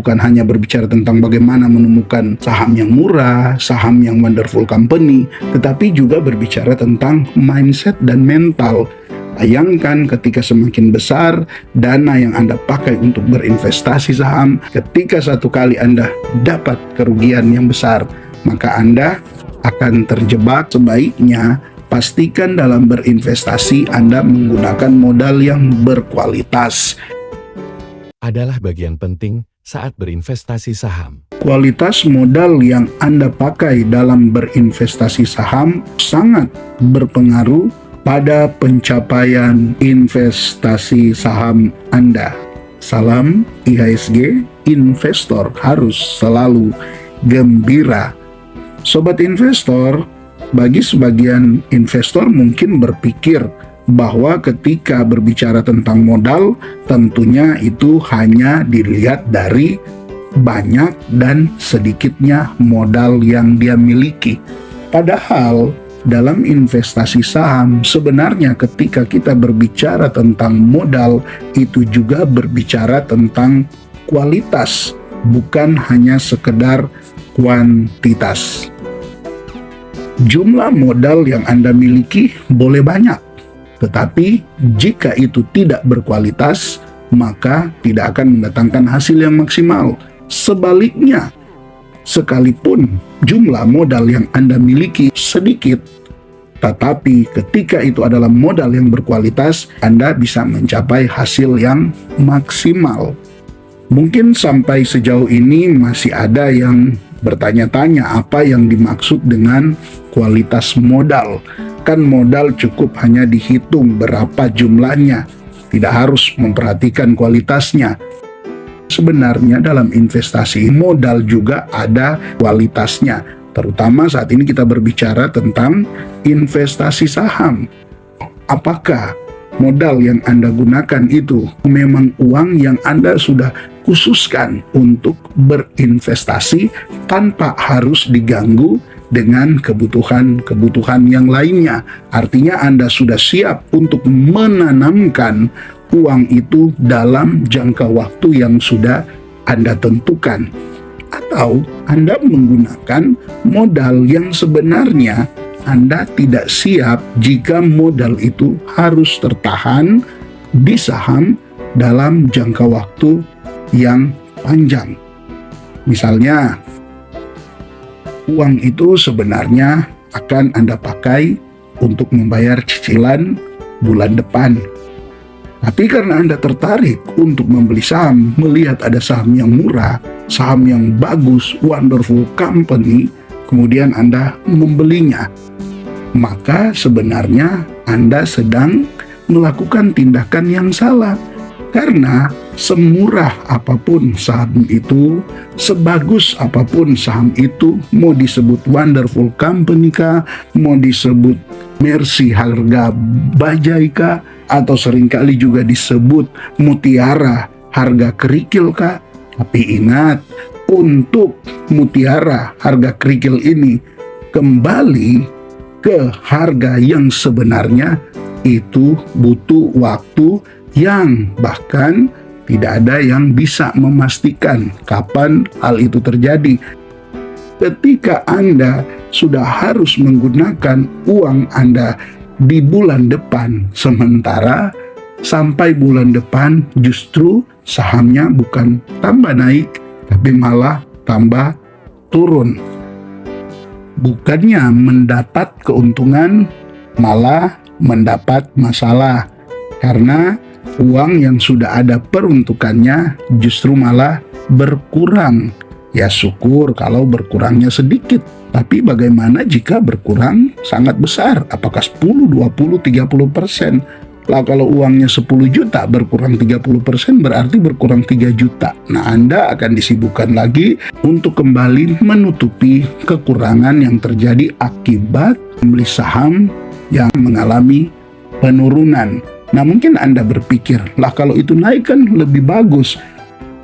bukan hanya berbicara tentang bagaimana menemukan saham yang murah, saham yang wonderful company, tetapi juga berbicara tentang mindset dan mental. Bayangkan ketika semakin besar dana yang Anda pakai untuk berinvestasi saham, ketika satu kali Anda dapat kerugian yang besar, maka Anda akan terjebak. Sebaiknya pastikan dalam berinvestasi Anda menggunakan modal yang berkualitas. Adalah bagian penting saat berinvestasi saham. Kualitas modal yang Anda pakai dalam berinvestasi saham sangat berpengaruh pada pencapaian investasi saham Anda. Salam IHSG, investor harus selalu gembira. Sobat investor, bagi sebagian investor mungkin berpikir bahwa ketika berbicara tentang modal, tentunya itu hanya dilihat dari banyak dan sedikitnya modal yang dia miliki. Padahal dalam investasi saham, sebenarnya ketika kita berbicara tentang modal, itu juga berbicara tentang kualitas, bukan hanya sekedar kuantitas. Jumlah modal yang Anda miliki boleh banyak, tetapi jika itu tidak berkualitas, maka tidak akan mendatangkan hasil yang maksimal. Sebaliknya, sekalipun jumlah modal yang Anda miliki sedikit, tetapi ketika itu adalah modal yang berkualitas, Anda bisa mencapai hasil yang maksimal. Mungkin sampai sejauh ini masih ada yang bertanya-tanya apa yang dimaksud dengan kualitas modal. Kan modal cukup hanya dihitung berapa jumlahnya, tidak harus memperhatikan kualitasnya. Sebenarnya dalam investasi modal juga ada kualitasnya, terutama saat ini kita berbicara tentang investasi saham. Apakah modal yang Anda gunakan itu memang uang yang Anda sudah khususkan untuk berinvestasi tanpa harus diganggu dengan kebutuhan-kebutuhan yang lainnya? Artinya Anda sudah siap untuk menanamkan uang itu dalam jangka waktu yang sudah Anda tentukan. Atau Anda menggunakan modal yang sebenarnya Anda tidak siap jika modal itu harus tertahan di saham dalam jangka waktu yang panjang. Misalnya, uang itu sebenarnya akan Anda pakai untuk membayar cicilan bulan depan. Tapi karena Anda tertarik untuk membeli saham, melihat ada saham yang murah, saham yang bagus, wonderful company, kemudian Anda membelinya, maka sebenarnya Anda sedang melakukan tindakan yang salah. Karena semurah apapun saham itu, sebagus apapun saham itu, mau disebut wonderful company kah, mau disebut Mercy harga bajai kah, atau seringkali juga disebut mutiara harga kerikil kah. Tapi ingat, untuk mutiara harga kerikil ini kembali ke harga yang sebenarnya, itu butuh waktu yang bahkan tidak ada yang bisa memastikan kapan hal itu terjadi. Ketika Anda sudah harus menggunakan uang Anda di bulan depan, sementara sampai bulan depan justru sahamnya bukan tambah naik, tapi malah tambah turun. Bukannya mendapat keuntungan, malah mendapat masalah. Karena uang yang sudah ada peruntukannya justru malah berkurang. Ya syukur kalau berkurangnya sedikit. Tapi bagaimana jika berkurang sangat besar? Apakah 10, 20, 30%? Lah kalau uangnya 10 juta berkurang 30% berarti berkurang 3 juta. Nah, Anda akan disibukkan lagi untuk kembali menutupi kekurangan yang terjadi akibat membeli saham yang mengalami penurunan. Nah, mungkin Anda berpikir, lah kalau itu naik kan lebih bagus.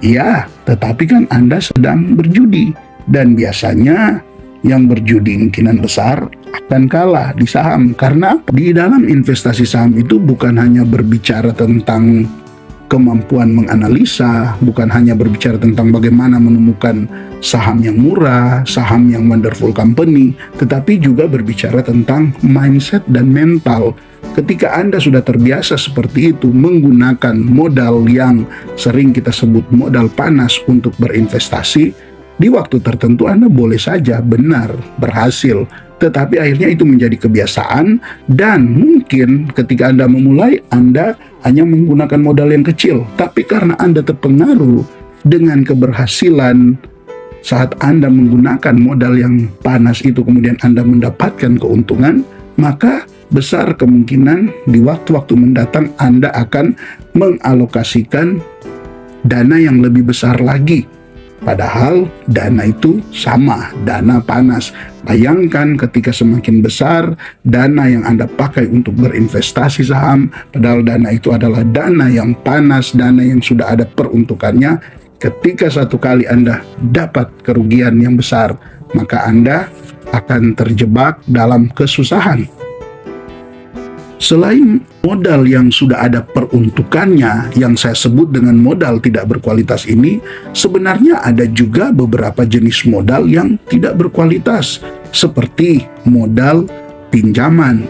Ya, tetapi kan Anda sedang berjudi. Dan biasanya yang berjudi kemungkinan besar akan kalah di saham. Karena di dalam investasi saham itu bukan hanya berbicara tentang kemampuan menganalisa, bukan hanya berbicara tentang bagaimana menemukan saham yang murah, saham yang wonderful company, tetapi juga berbicara tentang mindset dan mental. Ketika Anda sudah terbiasa seperti itu menggunakan modal yang sering kita sebut modal panas untuk berinvestasi, di waktu tertentu Anda boleh saja benar berhasil, tetapi akhirnya itu menjadi kebiasaan dan mungkin ketika Anda memulai, Anda hanya menggunakan modal yang kecil. Tapi karena Anda terpengaruh dengan keberhasilan saat Anda menggunakan modal yang panas itu, kemudian Anda mendapatkan keuntungan, maka besar kemungkinan di waktu-waktu mendatang Anda akan mengalokasikan dana yang lebih besar lagi. Padahal dana itu sama, dana panas. Bayangkan ketika semakin besar dana yang Anda pakai untuk berinvestasi saham, padahal dana itu adalah dana yang panas, dana yang sudah ada peruntukannya. Ketika satu kali Anda dapat kerugian yang besar, maka Anda akan terjebak dalam kesusahan. Selain modal yang sudah ada peruntukannya, yang saya sebut dengan modal tidak berkualitas ini, sebenarnya ada juga beberapa jenis modal yang tidak berkualitas, seperti modal pinjaman.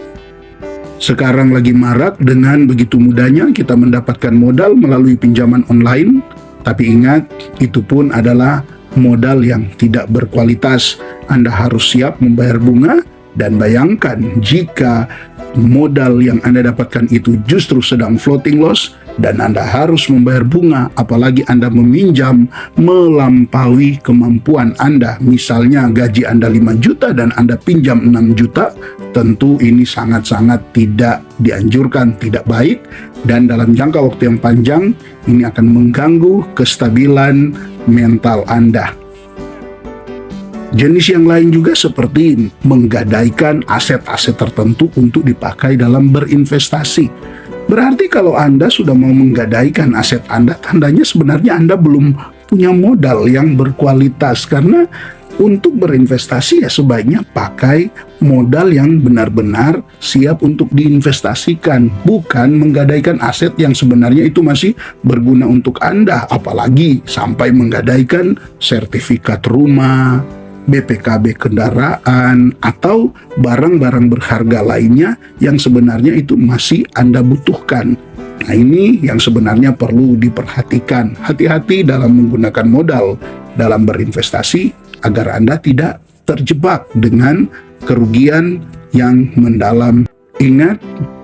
Sekarang lagi marak dengan begitu mudahnya kita mendapatkan modal melalui pinjaman online, tapi ingat, itu pun adalah modal yang tidak berkualitas. Anda harus siap membayar bunga, dan bayangkan jika modal yang Anda dapatkan itu justru sedang floating loss dan Anda harus membayar bunga, apalagi Anda meminjam melampaui kemampuan Anda. Misalnya gaji Anda 5 juta dan Anda pinjam 6 juta, tentu ini sangat-sangat tidak dianjurkan, tidak baik, dan dalam jangka waktu yang panjang ini akan mengganggu kestabilan mental Anda. Jenis yang lain juga seperti menggadaikan aset-aset tertentu untuk dipakai dalam berinvestasi. Berarti kalau Anda sudah mau menggadaikan aset Anda, tandanya sebenarnya Anda belum punya modal yang berkualitas. Karena untuk berinvestasi ya sebaiknya pakai modal yang benar-benar siap untuk diinvestasikan, bukan menggadaikan aset yang sebenarnya itu masih berguna untuk Anda, apalagi sampai menggadaikan sertifikat rumah, BPKB kendaraan, atau barang-barang berharga lainnya yang sebenarnya itu masih Anda butuhkan. Nah, ini yang sebenarnya perlu diperhatikan. Hati-hati dalam menggunakan modal dalam berinvestasi agar Anda tidak terjebak dengan kerugian yang mendalam. Ingat,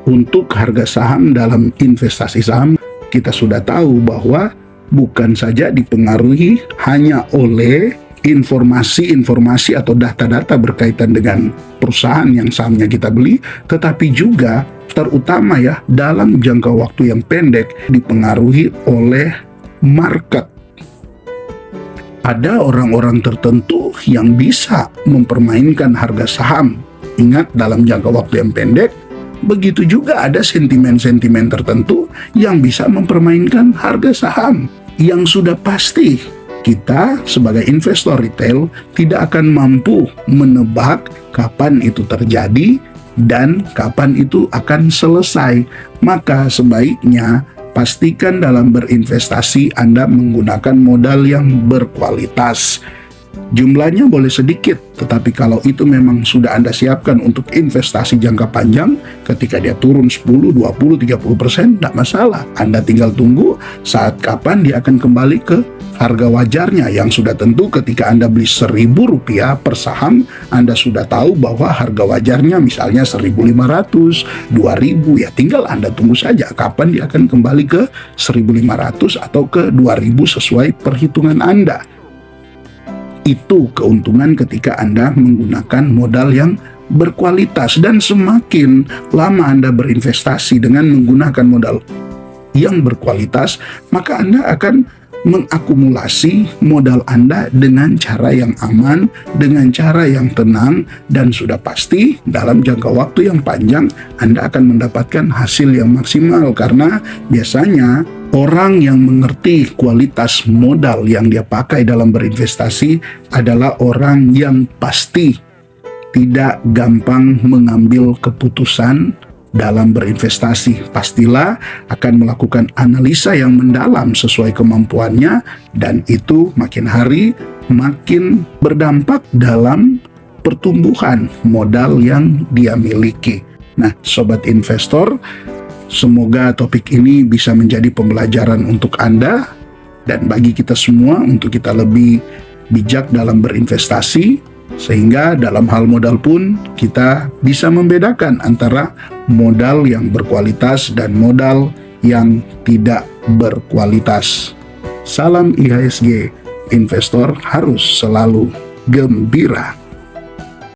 untuk harga saham dalam investasi saham, kita sudah tahu bahwa bukan saja dipengaruhi hanya oleh informasi-informasi atau data-data berkaitan dengan perusahaan yang sahamnya kita beli, tetapi juga terutama ya dalam jangka waktu yang pendek dipengaruhi oleh market. Ada orang-orang tertentu yang bisa mempermainkan harga saham. Ingat, dalam jangka waktu yang pendek, begitu juga ada sentimen-sentimen tertentu yang bisa mempermainkan harga saham. Yang sudah pasti, kita sebagai investor retail tidak akan mampu menebak kapan itu terjadi dan kapan itu akan selesai. Maka sebaiknya pastikan dalam berinvestasi Anda menggunakan modal yang berkualitas. Jumlahnya boleh sedikit, tetapi kalau itu memang sudah Anda siapkan untuk investasi jangka panjang, ketika dia turun 10, 20, 30%, tidak masalah. Anda tinggal tunggu saat kapan dia akan kembali ke harga wajarnya, yang sudah tentu ketika Anda beli Rp1.000 per saham, Anda sudah tahu bahwa harga wajarnya misalnya Rp1.500, Rp2.000, ya tinggal Anda tunggu saja kapan dia akan kembali ke Rp1.500 atau ke Rp2.000 sesuai perhitungan Anda. Itu keuntungan ketika Anda menggunakan modal yang berkualitas, dan semakin lama Anda berinvestasi dengan menggunakan modal yang berkualitas, maka Anda akan mengakumulasi modal Anda dengan cara yang aman, dengan cara yang tenang, dan sudah pasti dalam jangka waktu yang panjang Anda akan mendapatkan hasil yang maksimal. Karena biasanya orang yang mengerti kualitas modal yang dia pakai dalam berinvestasi adalah orang yang pasti tidak gampang mengambil keputusan dalam berinvestasi. Pastilah akan melakukan analisa yang mendalam sesuai kemampuannya, dan itu makin hari makin berdampak dalam pertumbuhan modal yang dia miliki. Nah, sobat investor, semoga topik ini bisa menjadi pembelajaran untuk Anda dan bagi kita semua untuk kita lebih bijak dalam berinvestasi, sehingga dalam hal modal pun kita bisa membedakan antara modal yang berkualitas dan modal yang tidak berkualitas. Salam IHSG, investor harus selalu gembira.